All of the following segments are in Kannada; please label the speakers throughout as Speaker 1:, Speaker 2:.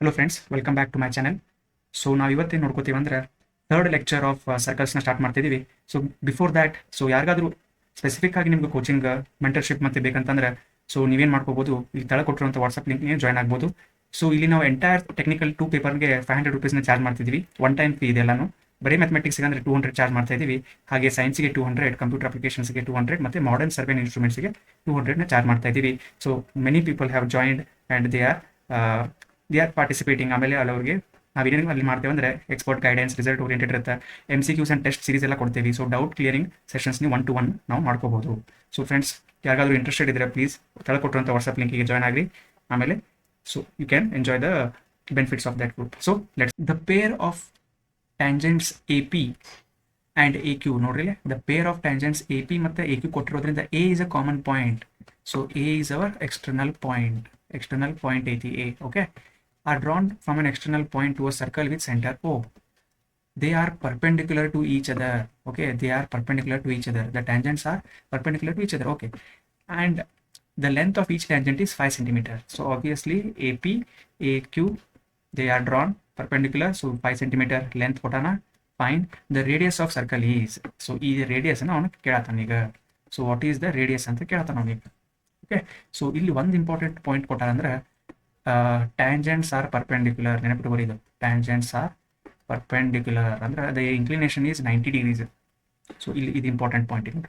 Speaker 1: Hello friends, welcome back to my channel. So ನಾವು ಇವತ್ತೇನು ನೋಡ್ಕೋತೀವಿ ಅಂದರೆ ಥರ್ಡ್ ಲೆಕ್ಚರ್ ಆಫ್ ಸರ್ಕಲ್ಸ್ನ ಸ್ಟಾರ್ಟ್ ಮಾಡ್ತಿದ್ದೀವಿ. ಸೊ ಬಿಫೋರ್ ದ್ಯಾಟ್, ಸೊ ಯಾರಿಗಾದರೂ ಸ್ಪೆಸಿಫಿಕ್ ಆಗಿ ನಿಮ್ಗೆ ಕೋಚಿಂಗ್ ಮೆಂಟರ್ಶಿಪ್ ಮತ್ತೆ ಬೇಕಂತಂದ್ರೆ ಸೊ ನೀವೇನು ಮಾಡ್ಕೋಬೋದು, ಇಲ್ಲಿ ತಳ ಕೊಟ್ಟಿರುವಂಥ ವಾಟ್ಸಪ್ ಲಿಂಕ್ಗೆ ಜಾಯ್ನ್ ಆಗ್ಬೋದು. ಸೊ ಇಲ್ಲಿ ನಾವು ಎಂಟೈರ್ ಟೆಕ್ನಿಕಲ್ 2 ಪೇಪರ್ಗೆ 500 ರೂಪೀಸ್ನ ಚಾರ್ಜ್ ಮಾಡ್ತಿದ್ದೀವಿ. ಒನ್ ಟೈಮ್ ಫೀ ಇದೆಲ್ಲನೂ. ಬರೀ ಮ್ಯಾಥಮೆಟಿಕ್ಸ್ಗೆ ಅಂದರೆ 200 ಚಾರ್ಜ್ ಮಾಡ್ತಾ ಇದ್ದೀವಿ. ಹಾಗೆ ಸೈನ್ಸ್ಗೆ 200, ಕಂಪ್ಯೂಟರ್ ಅಪ್ಲಿಕೇಶನ್ಸ್ಗೆ 200 ಮತ್ತು ಮಾಡರ್ನ್ ಸರ್ವೆ ಇನ್ಸ್ಟ್ರೂಮೆಂಟ್ಸ್ಗೆ 200ನ ಚಾರ್ಜ್ ಮಾಡ್ತಾ ಇದ್ದೀವಿ. So many people have joined and they are participating. ಆಮೇಲೆ ಅವ್ರಿಗೆ ನಾವು ಏನೇನು ಅಲ್ಲಿ ಮಾಡ್ತೇವೆ ಅಂದರೆ ಎಕ್ಸ್ಪರ್ಟ್ ಗೈಡೆನ್ಸ್, ರಿಸಲ್ಟ್ ಓರಿಯೆಂಟೆಡ್ ಇರುತ್ತೆ, MCQs ಆ್ಯಂಡ್ ಟೆಸ್ಟ್ ಸೀರೀಸ್ ಎಲ್ಲ ಕೊಡ್ತೀವಿ. ಸೊ ಡೌಟ್ ಕ್ಲಿಯರಿಂಗ್ ಸೆಷನ್ಸ್ ನೀವು 1-to-1 ನಾವು ಮಾಡ್ಕೋಬೋದು. ಸೊ ಫ್ರೆಂಡ್ಸ್, ಯಾರಿಗಾದರೂ ಇಂಟ್ರೆಸ್ಟೆಡ್ ಇದ್ದರೆ ಪ್ಲೀಸ್ ಕೊಟ್ಟಿರುವಂಥ ವಾಟ್ಸಪ್ ಲಿಂಕಿಗೆ ಜಾಯ್ನ್ ಆಗಿರಿ. ಆಮೇಲೆ so you can enjoy the benefits of that group. So let's the pair of tangents AP and AQ ನೋಡ್ರಿ. The pair of tangents AP ಮತ್ತು AQ ಕೊಟ್ಟಿರೋದ್ರಿಂದ A is a common point. So A is our external point ಐತಿ A. Okay, are drawn from an external point to a circle with center O. They are perpendicular to each other. Okay, they are perpendicular to each other. The tangents are perpendicular to each other. Okay, and the length of each tangent is 5 centimeter. So obviously AP, AQ, they are drawn perpendicular. So 5 centimeter length ಕೊಟ್ಟಾನ. Find the radius of circle is. So ಈ radius ಅನ್ನು ಅವನು ಕೇಳತಾನ ಈಗ. So what is the radius ಅಂತ ಕೇಳತಾನ ಅವನಿಗೆ. ಓಕೆ, ಸೊ ಇಲ್ಲಿ ಒಂದು ಇಂಪಾರ್ಟೆಂಟ್ ಪಾಯಿಂಟ್ ಕೊಟ್ಟಾರ ಅಂದ್ರೆ ಟ್ಯಾಂಜೆಂಟ್ಸ್ ಆರ್ ಪರ್ಪೆಂಡಿಕ್ಯುಲರ್. ನೆನಪಿಟ್ಕೋರಿ, ಇದು ಟ್ಯಾಂಜೆಂಟ್ಸ್ ಆರ್ ಪರ್ಪೆಂಡಿಕ್ಯುಲರ್ ಅಂದ್ರೆ the inclination is 90 degrees. So ಇಲ್ಲಿ ಇದು ಇಂಪಾರ್ಟೆಂಟ್ ಪಾಯಿಂಟ್ ಇದೆ.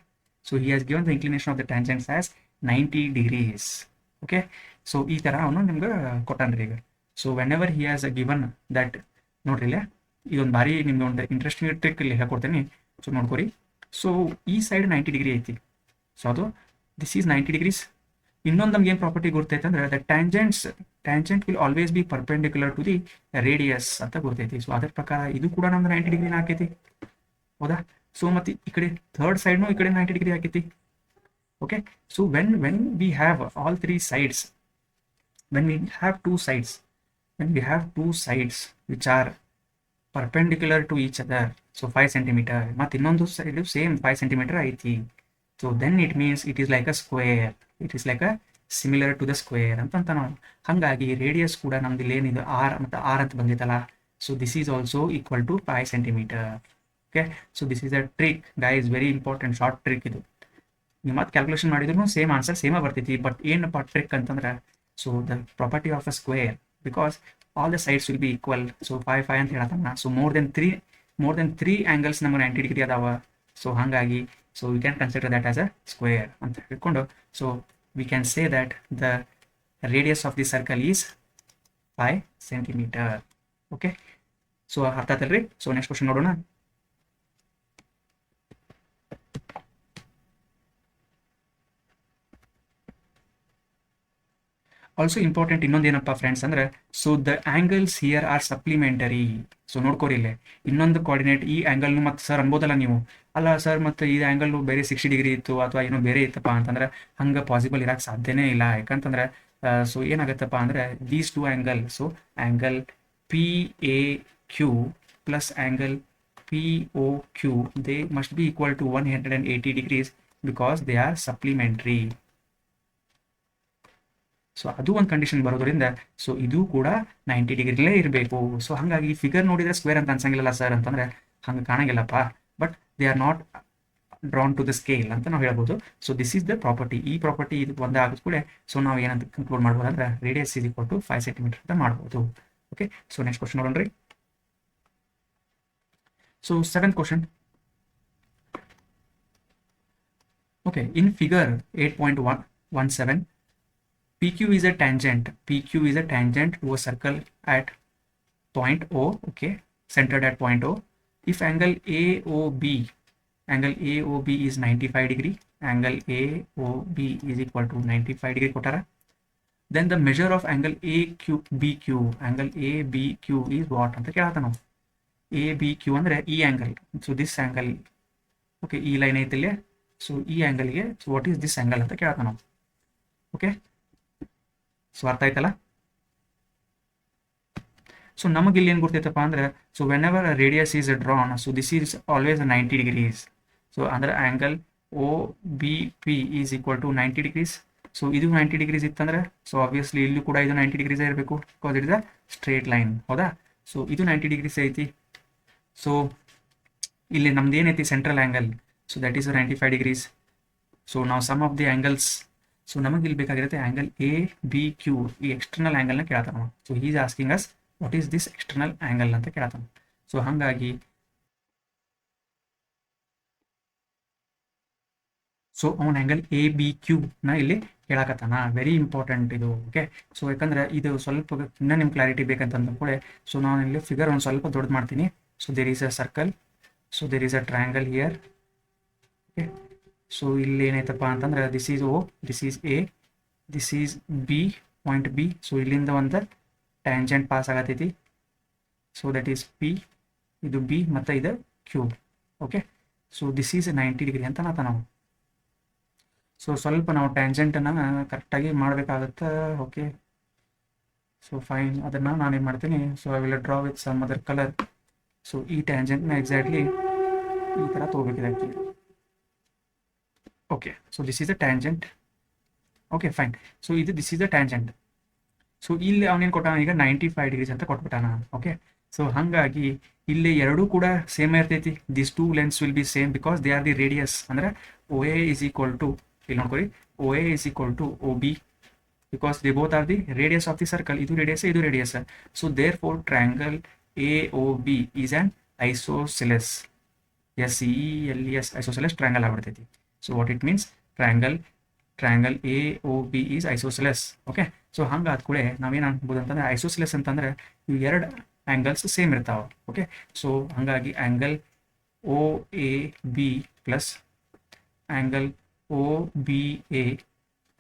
Speaker 1: So he has given the inclination of the tangents as 90 degrees. Okay, so ಈ ಥರ ಅವನು ನಿಮ್ಗೆ ಕೊಟ್ಟಾನ್ರಿ ಈಗ. So whenever he has given that, ನೋಡ್ರಿ ಇಲ್ಲೇ ಇದೊಂದು ಬಾರಿ ನಿಮ್ಗೆ ಒಂದು ಇಂಟ್ರೆಸ್ಟಿಂಗ್ ಟ್ರಿಕ್ ಇಲ್ಲಿ ಹೇಳ್ಕೊಡ್ತೀನಿ. ಸೊ ನೋಡ್ಕೊರಿ. ಸೊ ಈ ಸೈಡ್ 90 degree ಐತಿ. ಸೊ ಅದು ದಿಸ್ ಈಸ್ 90 degrees. ಇನ್ನೊಂದು ನಮ್ಗೆ ಏನು ಪ್ರಾಪರ್ಟಿ ಗೊತ್ತೈತೆ ಅಂದ್ರೆ the tangent will always be perpendicular to the radius ಅಂತ ಗೊತ್ತೈತಿ. ಸೊ ಅದರ ಪ್ರಕಾರ ಇದು ಕೂಡ ನಮ್ದು 90 degree ಹಾಕೈತಿ, ಹೌದಾ? ಸೊ ಮತ್ತೆ ಈ ಕಡೆ ಥರ್ಡ್ ಸೈಡ್ನು ಈ ಕಡೆ 90 degree ಹಾಕೈತಿ. Okay, so when we have all 3 sides, when we have two sides which are perpendicular to each other, so 5 centimeter, ಮತ್ತು ಇನ್ನೊಂದು ಸೈಡ್ ಸೇಮ್ 5 centimeter ಐತಿ. So then it means it is like a square. It is like a similar to the square ಅಂತ ನಾವು. ಹಾಗಾಗಿ ರೇಡಿಯಸ್ ಕೂಡ ನಮ್ದು ಇಲ್ಲಿ ಏನಿದೆ R ಮತ್ತು R ಅಂತ ಬಂದಿತ್ತಲ್ಲ. So this is also equal to 5 centimeter. Okay, so this is a trick guys, very important short trick ಇದು. ನೀವು ಮತ್ತೆ ಕ್ಯಾಲ್ಕುಲೇಷನ್ ಮಾಡಿದ್ರು ಸೇಮ್ ಆನ್ಸರ್ ಸೇಮ ಬರ್ತೈತಿ. ಬಟ್ ಏನಪ್ಪ ಟ್ರಿಕ್ ಅಂತಂದ್ರೆ, so the property of a square, because all the sides will be equal. So 5 ಅಂತ ಹೇಳತ್ತಲ್ಲ. So more than three angles ನಮಗೆ 90 degree ಅದಾವ. ಸೊ ಹಾಗಾಗಿ so we can consider that as a square ಅಂತ ಹೇಳ್ಕೊಂಡು, so we can say that the radius of the circle is 5 centimeter. okay, so ಅರ್ಥ ಆತಲ್ರಿ? ಸೊ ನೆಕ್ಸ್ಟ್ ಕ್ವಶನ್ ನೋಡೋಣ. ಆಲ್ಸೋ ಇಂಪಾರ್ಟೆಂಟ್ ಇನ್ನೊಂದು ಏನಪ್ಪ ಫ್ರೆಂಡ್ಸ್ ಅಂದ್ರೆ, so the angles here are supplementary. So ನೋಡ್ಕೋರಿ ಇಲ್ಲೇ ಇನ್ನೊಂದು ಕೋಆರ್ಡಿನೇಟ್, ಈ ಆ್ಯಂಗಲ್ನು ಮತ್ತು ಸರ್ ಅನ್ಬೋದಲ್ಲ ನೀವು, ಅಲ್ಲ ಸರ್ ಮತ್ತು ಈ ಆ್ಯಂಗಲ್ನು ಬೇರೆ 60 degree ಇತ್ತು ಅಥವಾ ಏನೋ ಬೇರೆ ಇತ್ತಪ್ಪ ಅಂತಂದ್ರೆ ಹಂಗೆ ಪಾಸಿಬಲ್ ಇರೋಕ್ಕೆ ಸಾಧ್ಯನೇ ಇಲ್ಲ. ಯಾಕಂತಂದ್ರೆ ಸೊ ಏನಾಗುತ್ತಪ್ಪ ಅಂದರೆ these 2 angle, so angle PAQ plus angle POQ, they must be equal to 180 degrees because they are supplementary. So ಅದು ಒಂದು ಕಂಡೀಷನ್ ಬರೋದ್ರಿಂದ ಸೊ ಇದು ಕೂಡ 90 degree ಇರಬೇಕು. ಸೊ ಹಾಗಾಗಿ ಫಿಗರ್ ನೋಡಿದ್ರೆ ಸ್ಕ್ವೇರ್ ಅಂತ ಅನ್ಸಂಗಿಲ್ಲ ಸರ್ ಅಂತಂದ್ರೆ ಹಂಗೆ ಕಾಣಂಗಿಲ್ಲಪ್ಪ. But they are not drawn to the scale ಅಂತ ನಾವು ಹೇಳ್ಬೋದು. So this is the property. ಈ ಪ್ರಾಪರ್ಟಿ ಇದು ಒಂದೇ ಆಗಿದ ಕೂಡ ಸೊ ನಾವು ಏನಂತ ಕನ್ಕ್ಲೂಡ್ ಮಾಡ್ಬೋದು ಅಂದ್ರೆ radius is equal to 5 centimeter ಅಂತ ಮಾಡ್ಬೋದು. ಓಕೆ, ಸೊ ನೆಕ್ಸ್ಟ್ ಕ್ವಶನ್ ನೋಡೋಣ್ರಿ. So 7th question. Okay, in figure 8.17, PQ is a tangent to a circle at point O. Okay, centered at point O. If angle AOB is 95 degree, angle AOB is equal to 95 degree ಕೊಟ್ಟಾರ. then the measure of angle ABQ is what ಅಂತ ಕೇಳತ್ತ ನಾವು. ABQ ಅಂದ್ರೆ ಈ angle. So this angle, okay, ಈ ಲೈನ್ ಐತಿಲ್ಲ. ಸೊ ಈ ಆಂಗಲ್ಗೆ so what is this angle ಅಂತ ಕೇಳತ್ತ ನಾವು. ಓಕೆ, ಸೊ ಅರ್ಥ ಆಯ್ತಲ್ಲ? ಸೊ ನಮಗೆ ಇಲ್ಲಿ ಏನು ಗೊತ್ತೈತಪ್ಪ ಅಂದ್ರೆ, so whenever radius is drawn, so this is always 90 degrees. So ಅಂದ್ರೆ angle OBP is equal to 90 degrees. So ಇದು 90 ಡಿಗ್ರೀಸ್ ಇತ್ತಂದ್ರೆ ಸೊ ಆಬ್ವಿಯಸ್ಲಿ ಇಲ್ಲೂ ಕೂಡ ಇದು 90 ಡಿಗ್ರೀಸ್ ಇರಬೇಕು, because it is a straight line. ಹೌದಾ? ಸೊ ಇದು 90 ಡಿಗ್ರೀಸ್ ಐತಿ. ಸೊ ಇಲ್ಲಿ ನಮ್ದು ಏನೈತಿ central angle, so that is 95 degrees. So ನಾವು sum of the angles, so ನಮಗೆ ಇಲ್ಲಿ ಬೇಕಾಗಿರುತ್ತೆ ಆ್ಯಂಗಲ್ ಎ ಬಿ ಕ್ಯೂ, ಈ ಎಕ್ಸ್ಟರ್ನಲ್ ಆ್ಯಂಗಲ್ನ ಕೇಳತ್ತಾನ. So is asking us what is this external angle ಅಂತ ಕೇಳತ್ತಾನ. ಸೊ ಹಾಗಾಗಿ ಸೊ ಅವನ ಆ್ಯಂಗಲ್ ಎ ಬಿ ಕ್ಯೂನ ಇಲ್ಲಿ ಕೇಳಕತ್ತಾನ. ವೆರಿ ಇಂಪಾರ್ಟೆಂಟ್ ಇದು. ಓಕೆ, ಸೊ ಯಾಕಂದ್ರೆ ಇದು ಸ್ವಲ್ಪ ಇನ್ನೂ ನಿಮ್ಮ ಕ್ಲಾರಿಟಿ ಬೇಕಂತ ಅಂದ್ಕೊಳ್ಳೆ. ಸೊ ನಾನು ಇಲ್ಲಿ ಫಿಗರ್ ಒಂದು ಸ್ವಲ್ಪ ದೊಡ್ಡದು ಮಾಡ್ತೀನಿ. So there is a circle, so there is a triangle here. Okay, so ಇಲ್ಲಿ ಏನಾಯ್ತಪ್ಪ ಅಂತಂದ್ರೆ this is O, this is A, this is B, point B. So ಇಲ್ಲಿಂದ ಒಂದು ಟ್ಯಾಂಜೆಂಟ್ ಪಾಸ್ ಆಗತೈತಿ. ಸೊ ದಟ್ ಈಸ್ ಪಿ, ಇದು ಬಿ ಮತ್ತು ಇದು Q. Okay, so this is 90 degree ಅಂತ ನಾವು. ಸೊ ಸ್ವಲ್ಪ ನಾವು ಟ್ಯಾಂಜೆಂಟನ್ನು ಕರೆಕ್ಟಾಗಿ ಮಾಡಬೇಕಾಗತ್ತೆ. ಓಕೆ, ಸೊ ಫೈನ್, ಅದನ್ನು ನಾನೇನು ಮಾಡ್ತೀನಿ, so I will draw with some other colour. So ಈ ಟ್ಯಾಂಜೆಂಟ್ನ ಎಕ್ಸಾಕ್ಟ್ಲಿ ಈ ಥರ ತೊಗೋಬೇಕಿದೆ actually. Okay, so this is a tangent. Okay fine, so ಇದು this is a tangent. So ಇಲ್ಲಿ ಅವನೇನು ಕೊಟ್ಟಾನ ಈಗ 95 ಡಿಗ್ರೀಸ್ ಅಂತ ಕೊಟ್ಬಿಟ್ಟಾನ. ಓಕೆ, ಸೊ ಹಾಗಾಗಿ ಇಲ್ಲಿ ಎರಡೂ ಕೂಡ ಸೇಮ್ ಇರ್ತೈತಿ. This two lengths will be same because they are the radius. ಅಂದರೆ O A is equal to, ಇಲ್ಲಿ ನೋಡ್ಕೊರಿ, O A is equal to O B because they both are the radius of the circle. ಇದು ರೇಡಿಯಸ್, ಇದು radius. So therefore triangle A O B is an isosceles. SELES isosceles triangle ಆಗ್ಬಿಡ್ತೈತಿ. So what it means, triangle A O B is isosceles. Okay, so ಹಂಗಾದ ಕೂಡ ನಾವೇನು ಅನ್ಬೋದು ಅಂತಂದ್ರೆ ಐಸೋಸೆಲೆಸ್ ಅಂತಂದ್ರೆ ಇವು ಎರಡು ಆ್ಯಂಗಲ್ಸ್ ಸೇಮ್ ಇರ್ತಾವೆ. ಓಕೆ, ಸೊ ಹಾಗಾಗಿ angle O A B plus angle O B A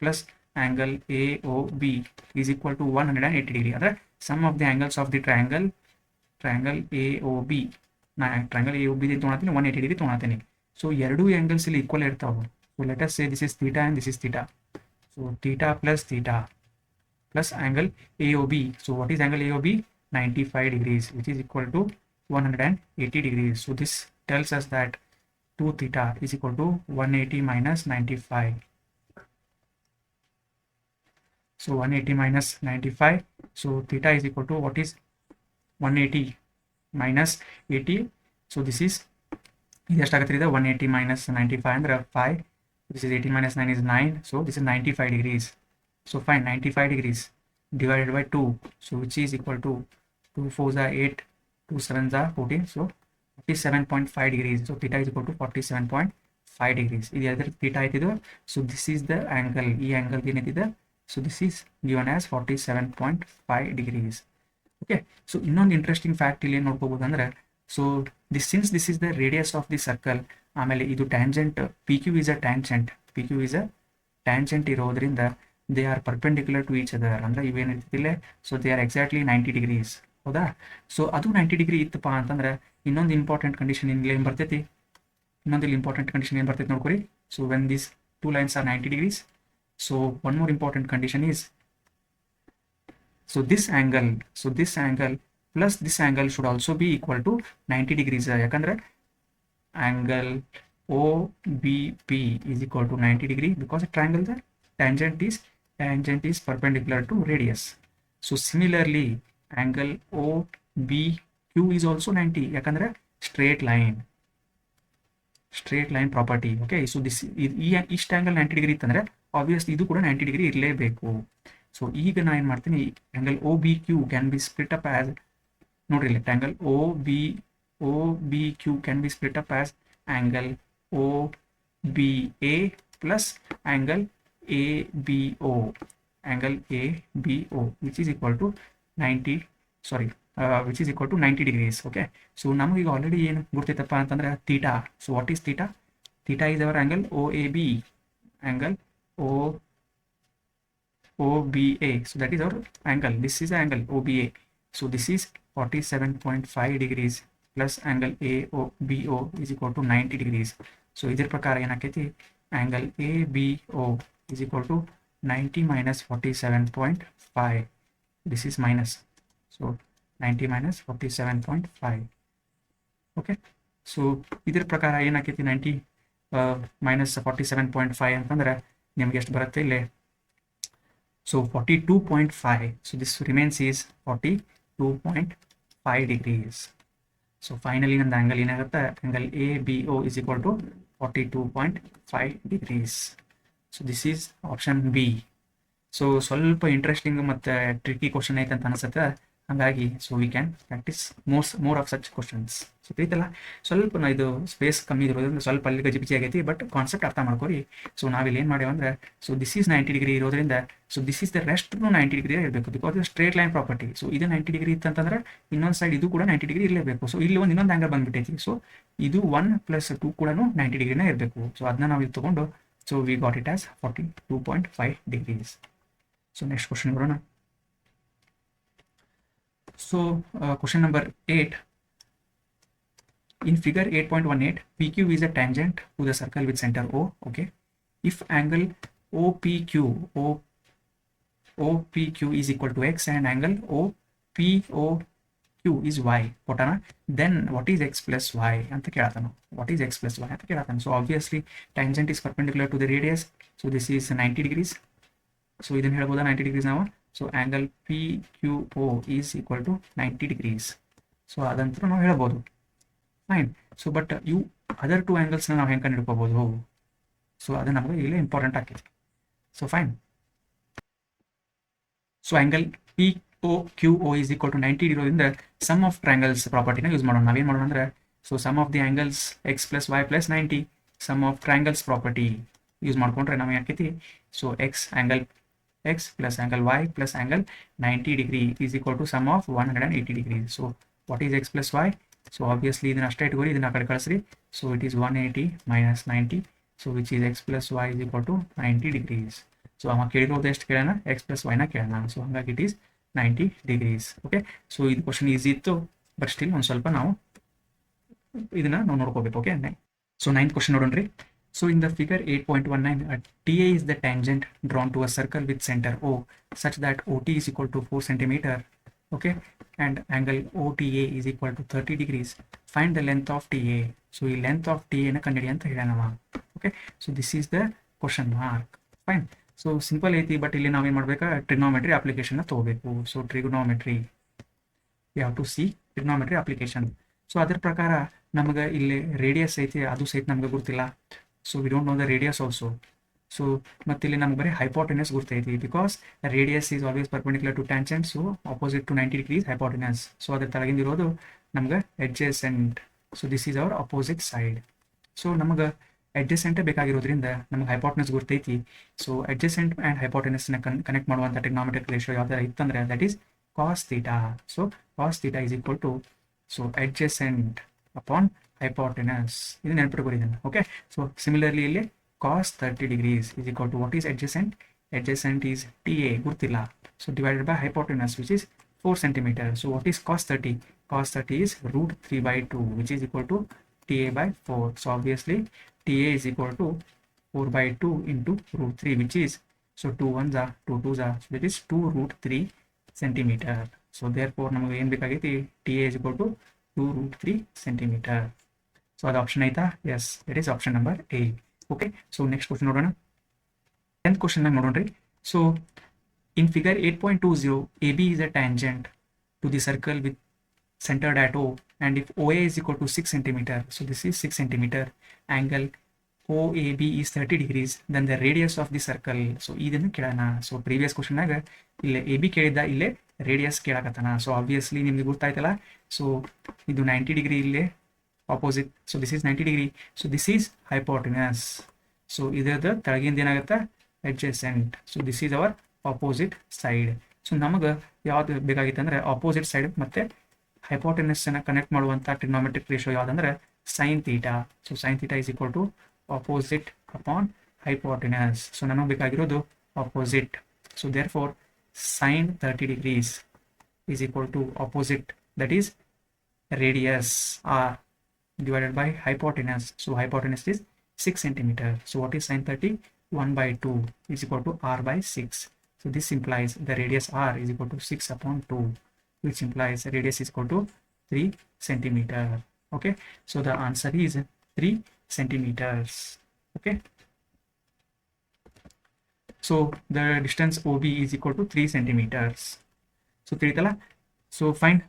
Speaker 1: plus angle A O B is equal to 180 degree. ಅಂದರೆ sum of the angles of the triangle A O B, ನಾ ಟ್ರ್ಯಾಂಗಲ್ ಎ ಓ ಬಿ ತೊಗೊಳತ್ತೀನಿ, 180 ಡಿಗ್ರಿ ತೊಗೊಳತ್ತೀನಿ. ಸೊ ಎರಡೂ ಆ್ಯಂಗಲ್ಸ್ ಇಲ್ಲಿ ಈಕ್ವಲ್ ಇರ್ತಾವೆ. So let us say this is theta and this is theta. So theta plus angle AOB. So what is angle AOB? 95 degrees, which is equal to 180 degrees. So this tells us that 2 theta is equal to 180 minus 95. So 180 minus 95. So theta is equal to what is 180 minus 80. So this is ಎಷ್ಟಾಗುತ್ತೆ ಇದು 180 minus 95 ಅಂದರೆ 5. This is 18 minus 9 is 9. So this is 95 degrees. So fine, 95 degrees divided by 2. So which is equal to 2 4s are 8, 2 7s are 14. So 47.5 degrees. So theta is equal to 47.5 degrees. ಇದು ಯಾವ್ದು theta ಆಯ್ತಿದ್ದು. So this is the angle. ಈ angle ಏನಿದೆ. So this is given as 47.5 degrees. Okay. So ಇನ್ನೊಂದು ಇಂಟ್ರೆಸ್ಟಿಂಗ್ ಫ್ಯಾಕ್ಟ್ ಇಲ್ಲಿ ಏನು ನೋಡ್ಕೋಬಹುದು ಅಂದ್ರೆ, so since this is the radius of the circle, ಆಮೇಲೆ ಇದು tangent P Q is a tangent ಇರೋದ್ರಿಂದ they are perpendicular to each other. ಅಂದರೆ ಇವೇನಿರ್ತಿಲ್ಲ, so they are exactly 90 degrees. ಹೌದಾ? ಸೊ ಅದು 90 ಡಿಗ್ರಿ ಇತ್ತಪ್ಪ ಅಂತಂದ್ರೆ ಇನ್ನೊಂದು ಇಂಪಾರ್ಟೆಂಟ್ ಕಂಡೀಷನ್ ಇಲ್ಲಿ ಏನು ಬರ್ತೈತಿ, ನೋಡ್ಕೊರಿ. So when this two lines are 90 degrees, so one more important condition is, so this angle plus this angle should also be equal to 90 degrees. ಯಾಕಂದ್ರೆ angle OBP is equal to 90 degree because a triangle, the tangent is perpendicular to radius. So similarly angle OBQ is also 90 ಯಾಕಂದ್ರೆ straight line property. Okay, so this ಇಷ್ಟ angle 90 degree ಇತ್ತಂದ್ರೆ obviously ಇದು ಕೂಡ 90 degree ಇರಲೇಬೇಕು. ಸೊ ಈಗ ನಾನು ಏನು ಮಾಡ್ತೀನಿ, angle OBQ can be split up as, ನೋಡ್ರಿ ಇಲ್ಲಿ angle OBQ can be split up as angle OBA plus angle ABO, which is equal to 90 degrees. Okay, so ನಮಗೆ ಆಲ್ರೆಡಿ ಏನು ಗೊತ್ತೈತಪ್ಪ ಅಂತಂದ್ರೆ theta. So what is theta? Theta is our angle OAB, angle OBA. So that is our angle. This is the angle OBA. So this is 47.5 degrees plus angle ABO is equal to 90 degrees. So ಇದರ ಪ್ರಕಾರ ಏನಾಕೈತಿ, angle ABO is equal to 90 minus 47.5. This is minus. So 90 minus 47.5. Okay. So ಇದರ ಪ್ರಕಾರ ಏನಾಕೈತಿ, 90 minus 47.5 ಅಂತಂದ್ರೆ ನಿಮ್ಗೆ ಎಷ್ಟು ಬರುತ್ತೆ, ಇಲ್ಲಿ So 42.5. So this remains is 42.5 degrees. So finally ನಂದು angle ಏನಾಗುತ್ತೆ, angle ABO is equal to 42.5 degrees. So this is option B. So ಸ್ವಲ್ಪ ಇಂಟ್ರೆಸ್ಟಿಂಗ್ ಮತ್ತು ಟ್ರಿಕಿ ಕ್ವಶನ್ ಐತೆ ಅಂತ ಅನಿಸುತ್ತೆ, ಹಾಗಾಗಿ so we can practice more of such questions. So ತಿಳಿತಲ್ಲ, ಸ್ವಲ್ಪ ಇದು ಸ್ಪೇಸ್ ಕಮ್ಮಿ ಇರೋದ್ರಿಂದ ಸ್ವಲ್ಪ ಅಲ್ಲಿ ಗಜಿಬಿಜಿ ಆಗೈತಿ, ಬಟ್ ಕಾನ್ಸೆಪ್ಟ್ ಅರ್ಥ ಮಾಡ್ಕೊರಿ. ಸೊ ನಾವಿಲ್ಲಿ ಏನು ಮಾಡ್ಯಾವಂದ್ರೆ, ಸೊ ದಿಸ್ ಈಸ್ 90 ಡಿಗ್ರಿ ಇರೋದ್ರಿಂದ so this is the rest 90 degree ಇರಬೇಕು, ಬಿಕಾಸ್ ಇದು ಸ್ಟ್ರೇಟ್ ಲೈನ್ ಪ್ರಾಪರ್ಟಿ. ಸೊ ಇದು 90 ಡಿಗ್ರಿ ಇತ್ತಂತಂದ್ರೆ ಇನ್ನೊಂದು ಸೈಡ್ ಇದು ಕೂಡ 90 ಡಿಗ್ರಿ ಇರಲೇಬೇಕು. ಸೊ ಇಲ್ಲಿ ಇನ್ನೊಂದು ಆ್ಯಂಗಲ್ ಬಂದ್ಬಿಟ್ಟೈತಿ. ಸೊ ಇದು 1+2 ಕೂಡ 90 ಡಿಗ್ರಿನೇ ಇರಬೇಕು. ಸೊ ಅದನ್ನ ನಾವು ಇಲ್ಲಿ ತೊಗೊಂಡು so we got it as 42.5 degrees. So next question ಬರೋಣ. So question number 8. In figure 8.18, PQ is a tangent to the circle with center O. Okay. If angle OPQ is equal to X and angle OPOQ is Y, then what is X plus Y? ಅಂತ ಕೇಳತಾನು. What is X plus Y ಅಂತ ಕೇಳತಾನು. So obviously tangent is perpendicular to the radius. So this is 90 degrees. So ಇದನ್ನು ಹೇಳ್ಬೋದಾ 90 ಡಿಗ್ರೀಸ್ ನಾವು. So angle PQO is equal to 90 degrees. So ಅದಂತೂ ನಾವು ಹೇಳ್ಬೋದು, ಫೈನ್. ಸೊ ಬಟ್ ಇವು ಅದರ್ 2 ಆ್ಯಂಗಲ್ಸ್ನ ನಾವು ಹೆಂಗೆ ಕಂಡುಹಿಡ್ಕೋಬೋದು? ಸೊ ಅದು ನಮಗೆ ಇಲ್ಲಿ ಇಂಪಾರ್ಟೆಂಟ್ ಆಗ್ತೈತಿ. So fine. So angle POQO is equal to 90 ಇರೋದ್ರಿಂದ ಸಮ್ ಆಫ್ ಟ್ರಯಾಂಗಲ್ಸ್ ಪ್ರಾಪರ್ಟಿನ ಯೂಸ್ ಮಾಡೋಣ. ನಾವೇನು ಮಾಡೋಣ ಅಂದರೆ, so sum of the angles X plus Y plus 90, sum of triangles property use ಮಾಡ್ಕೊಂಡ್ರೆ ನಮಗೆ ಯಾಕೈತಿ, so X plus angle Y plus angle 90 degree is equal to sum of 180 degrees. So what is X plus Y? So obviously ಇದನ್ನ ಅಷ್ಟೇ ಇಟ್ಕೋರಿ, ಇದನ್ನ ಆ ಕಡೆ ಕಳಿಸ್ರಿ. So it is 180 minus 90. So which is X plus Y is equal to 90 degrees. So ಅವ ಕೇಳಿರೋದು ಎಷ್ಟು ಕೇಳೋಣ, X plus Y ನ ಕೇಳೋಣ. ಸೊ ಹಾಗಾಗಿ it is 90 degrees. Okay. So ಇದು ಕ್ವಶನ್ ಈಸಿ ಇತ್ತು, ಬಟ್ ಸ್ಟಿಲ್ ಒಂದು ಸ್ವಲ್ಪ ನಾವು ಇದನ್ನ ನಾವು ನೋಡ್ಕೋಬೇಕು. ಓಕೆ. ಸೊ 9th ಕ್ವಶನ್ ನೋಡೋಣ್ರಿ. So in the figure 8.19, TA is the tangent drawn to a circle with center O such that OT is equal to 4 centimeter, okay, and angle OTA is equal to 30 degrees. Find the length of TA. So the length of TA na kandidi anta helana. Okay, so this is the question mark. Fine. So simple ಐತಿ, ಬಟ್ ಇಲ್ಲಿ ನಾವೇನು ಮಾಡಬೇಕಾ, ಟ್ರಿಗ್ನೋಮೆಟ್ರಿ ಅಪ್ಲಿಕೇಶನ್ ತಗೋಬೇಕು. So trigonometry, you have to see trigonometry application. So ಅದ್ರ ಪ್ರಕಾರ ನಮಗೆ ಇಲ್ಲಿ ರೇಡಿಯಸ್ ಐತಿ, ಅದು ಸಹಿತ ನಮಗೆ ಗೊತ್ತಿಲ್ಲ. So we don't know the radius also. So ಮತ್ತೆ ಇಲ್ಲಿ ನಮ್ಗೆ ಬರೀ hypotenuse ಗುರ್ತೈತಿ, because radius is always perpendicular to tangent, so opposite to 90 degrees hypotenuse. So ಅದ್ರ ತಳಗಿಂದಿರೋದು ನಮ್ಗೆ adjacent. So this is our opposite side. So ನಮಗೆ adjacent ಬೇಕಾಗಿರೋದ್ರಿಂದ ನಮಗೆ hypotenuse ಗುರ್ತೈತಿ. So adjacent and hypotenuse ನ ಕನೆಕ್ಟ್ ಮಾಡುವಂಥ ಟ್ರಿಗ್ನೋಮೆಟ್ರಿಕ್ ರೇಷಿಯೋ ಯಾವ್ದಾರ ಇತ್ತಂದ್ರೆ that is cos theta. So cos theta is equal to so adjacent upon hypotenuse. ಇದು ನೆನಪಿಟ್ಕೊಳ್ಳಿ ಇದನ್ನು. ಓಕೆ. ಸೊ ಸಿಮಿಲರ್ಲಿ ಇಲ್ಲಿ cos 30 degrees is equal to what is adjacent? Adjacent is TA, ಗುರ್ತಿಲ್ಲ. So divided by hypotenuse which is 4 centimeter. So what is cos 30? Cos 30 is √3/2 which is equal to TA by 4. So obviously TA is equal to 4/2 into √3, which is, so 2 1s are 2 2s are, so that is 2√3 centimeter. So therefore ನಮಗೆ ಏನು ಬೇಕಾಗೈತಿ, TA is equal to 2√3 centimeter. So ಅದು ಆಪ್ಷನ್ ಆಯ್ತಾ? Yes, it is option number A. Okay. So next question ನೋಡೋಣ. 10th ಕ್ವಶನ್ ನೋಡೋಣ್ರಿ. So in figure 8.20, AB is a tangent to the circle with centered at O, and if OA is equal to 6 centimeter, so this is 6 centimeter, angle OAB is 30 degrees, then the radius of the circle. So ಇದನ್ನು ಕೇಳೋಣ. ಸೊ ಪ್ರೀವಿಯಸ್ ಕ್ವಶನ್ನಾಗ ಇಲ್ಲೇ AB ಕೇಳಿದ್ದ, ಇಲ್ಲೇ ರೇಡಿಯಸ್ ಕೇಳಕತ್ತಾನ. ಸೊ ಆಬ್ವಿಯಸ್ಲಿ ನಿಮ್ಗೆ ಗೊತ್ತಾಯ್ತಲ್ಲ. ಸೊ ಇದು 90 ಡಿಗ್ರಿ ಇಲ್ಲೇ opposite, so this is 90 degree, so this is hypotenuse. So ಇದರದ ತಳಗಿಂದ ಏನಾಗುತ್ತೆ, adjacent. So this is our opposite side. So ನಮಗೆ ಯಾವ್ದು ಬೇಕಾಗಿತ್ತು ಅಂದರೆ ಆಪೋಸಿಟ್ ಸೈಡ್ ಮತ್ತು hypotenuse ಅನ್ನು ಕನೆಕ್ಟ್ ಮಾಡುವಂಥ ಟ್ರಿಗ್ನೋಮೆಟ್ರಿಕ್ ರೇಷಿಯೋ ಯಾವುದಂದ್ರೆ sin theta. So sin theta is equal to opposite upon hypotenuse. So ನಮಗೆ ಬೇಕಾಗಿರೋದು opposite. So therefore sin 30 degrees is equal to opposite, that is radius r divided by hypotenuse. So hypotenuse is 6 centimeter. So what is sin 30? 1/2 is equal to r by 6. So this implies the radius r is equal to 6 upon 2, which implies radius is equal to 3 centimeter. Okay. So the answer is 3 centimeters. Okay. So the distance O B is equal to 3 centimeters. So ತಿಳಿತಲ್ಲ. So fine.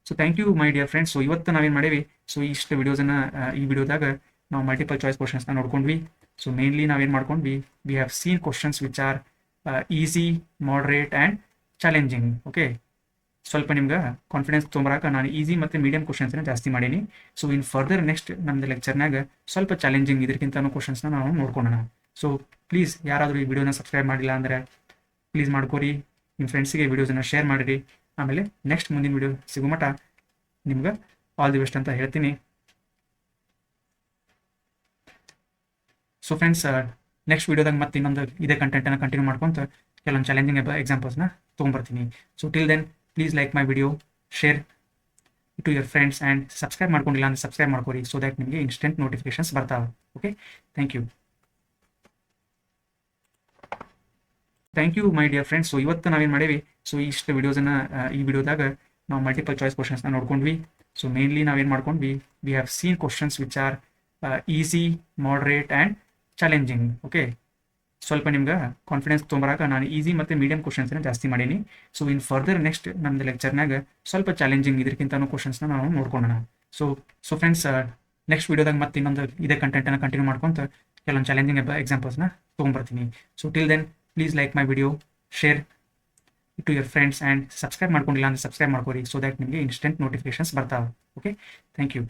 Speaker 1: So thank you my dear friends. So ಇವತ್ತು ನಾವೇನು ಮಾಡೇವಿ, ಸೊ ಇಷ್ಟು ವಿಡಿಯೋಸನ್ನು ಈ ವಿಡಿಯೋದಾಗ ನಾವು ಮಲ್ಟಿಪಲ್ ಚಾಯ್ಸ್ ಕ್ವಶನ್ಸ್ನ ನೋಡ್ಕೊಂಡ್ವಿ. ಸೊ ಮೇನ್ಲಿ ನಾವೇನು ಮಾಡ್ಕೊಂಡ್ವಿ, we have seen questions which are easy, moderate and challenging. Okay, ಸ್ವಲ್ಪ ನಿಮ್ಗೆ ಕಾನ್ಫಿಡೆನ್ಸ್ ತೊಗೊಂಬರಾಕ ನಾನು ಈಸಿ ಮತ್ತು ಮೀಡಿಯಂ ಕ್ವಶನ್ಸ್ನ ಜಾಸ್ತಿ ಮಾಡೀನಿ. ಸೊ ಇನ್ ಫರ್ದರ್ ನೆಕ್ಸ್ಟ್ ನಮ್ಮದು ಲೆಕ್ಚರ್ನಾಗ ಸ್ವಲ್ಪ ಚಾಲೆಂಜಿಂಗ್ ಇದಕ್ಕಿಂತನೂ ಕ್ವಶನ್ಸ್ನ ನಾವು ನೋಡ್ಕೊಳ್ಳೋಣ. ಸೊ ಪ್ಲೀಸ್ ಯಾರಾದರೂ ಈ ವಿಡಿಯೋನ ಸಬ್ಸ್ಕ್ರೈಬ್ ಮಾಡಿಲ್ಲ ಅಂದರೆ ಪ್ಲೀಸ್ ಮಾಡ್ಕೊರಿ, ನಿಮ್ಮ ಫ್ರೆಂಡ್ಸಿಗೆ ವಿಡಿಯೋಸನ್ನು ಶೇರ್ ಮಾಡಿರಿ. ಆಮೇಲೆ ನೆಕ್ಸ್ಟ್ ಮುಂದಿನ ವಿಡಿಯೋ ಸಿಗೋ ಮಟ್ಟ ನಿಮ್ಗೆ ಆಲ್ ದಿ ಬೆಸ್ಟ್ ಅಂತ ಹೇಳ್ತೀನಿ. ಸೊ ಫ್ರೆಂಡ್ಸ್, ನೆಕ್ಸ್ಟ್ ವಿಡಿಯೋದಾಗ ಮತ್ತೆ ಇನ್ನೊಂದು ಇದೇ ಕಂಟೆಂಟನ್ನು ಕಂಟಿನ್ಯೂ ಮಾಡ್ಕೊಂತ ಕೆಲವೊಂದು ಚಾಲೆಂಜಿಂಗ್ ಎಕ್ಸಾಂಪಲ್ಸ್ನ ತೊಗೊಂಬರ್ತೀನಿ. So till then please like my video, share to your friends and subscribe ಮಾಡ್ಕೊಂಡಿಲ್ಲ ಅಂದರೆ ಸಬ್ಸ್ಕ್ರೈಬ್ ಮಾಡ್ಕೊರಿ, ಸೊ ದ್ಯಾಟ್ ನಿಮಗೆ ಇನ್ಸ್ಟೆಂಟ್ ನೋಟಿಫಿಕೇಶನ್ಸ್ ಬರ್ತಾವೆ. Okay, thank you. Thank you my dear friends. So ಇವತ್ತು ನಾವೇನು ಮಾಡೇವಿ, ಸೊ ಇಷ್ಟು ವಿಡಿಯೋಸನ್ನು ಈ ವಿಡಿಯೋದಾಗ ನಾವು ಮಲ್ಟಿಪಲ್ ಚಾಯ್ಸ್ ಕ್ವಶನ್ಸ್ನ ನೋಡ್ಕೊಂಡ್ವಿ. ಸೊ ಮೇನ್ಲಿ ನಾವೇನು ಮಾಡ್ಕೊಂಡ್ವಿ, we have seen questions which are easy, moderate and challenging. Okay, ಸ್ವಲ್ಪ ನಿಮ್ಗೆ ಕಾನ್ಫಿಡೆನ್ಸ್ ತೊಗೊಂಬರಾಕ ನಾನು ಈಸಿ ಮತ್ತು ಮೀಡಿಯಂ ಕ್ವಶನ್ಸ್ನ ಜಾಸ್ತಿ ಮಾಡೀನಿ. ಸೊ ಇನ್ ಫರ್ದರ್ ನೆಕ್ಸ್ಟ್ ನಮ್ಮದು ಲೆಕ್ಚರ್ನಾಗ ಸ್ವಲ್ಪ ಚಾಲೆಂಜಿಂಗ್ ಇದಕ್ಕಿಂತನೂ ಕ್ವಶನ್ಸ್ನ ನಾವು ನೋಡ್ಕೊಳ್ಳೋಣ. ಸೊ ಫ್ರೆಂಡ್ಸ್, ನೆಕ್ಸ್ಟ್ ವಿಡಿಯೋದಾಗ ಮತ್ತೆ ಇನ್ನೊಂದು ಇದೇ ಕಂಟೆಂಟನ್ನು ಕಂಟಿನ್ಯೂ ಮಾಡ್ಕೊಂತ ಕೆಲವೊಂದು ಚಾಲೆಂಜಿಂಗ್ ಎಕ್ಸಾಂಪಲ್ಸ್ನ ತೊಗೊಂಬರ್ತೀನಿ. So till then please like my video, share to your friends and subscribe ಮಾಡ್ಕೊಂಡಿಲ್ಲ ಅಂದರೆ ಸಬ್ಸ್ಕ್ರೈಬ್ ಮಾಡ್ಕೊರಿ, ಸೊ ದ್ಯಾಟ್ ನಿಮಗೆ ಇನ್ಸ್ಟೆಂಟ್ ನೋಟಿಫಿಕೇಶನ್ಸ್ ಬರ್ತಾವೆ. Okay, thank you.